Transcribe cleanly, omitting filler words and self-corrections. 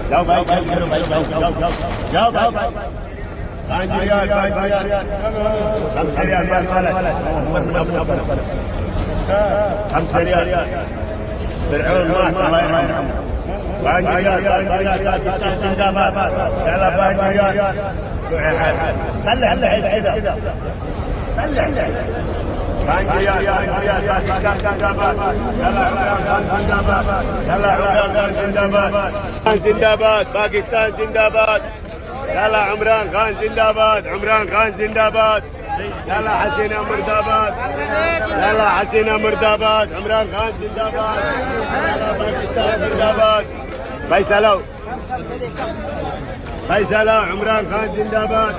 जाओ भाई चलो भाई जाओ भाई خمس ريال خمس ريال فرعون مات الله يرحمه باقي ريال باكستان زنداباد يلا باقي ريال طلع كذا طلع باقي ريال باكستان زنداباد يلا عمران زنداباد زنداباد باكستان زنداباد يلا عمران خان زنداباد عمران خان زنداباد يلا حسين امرداباد يلا حسين امرداباد عمران خان زنداباد يلا باكستان زنداباد فيصلوا عمران خان زنداباد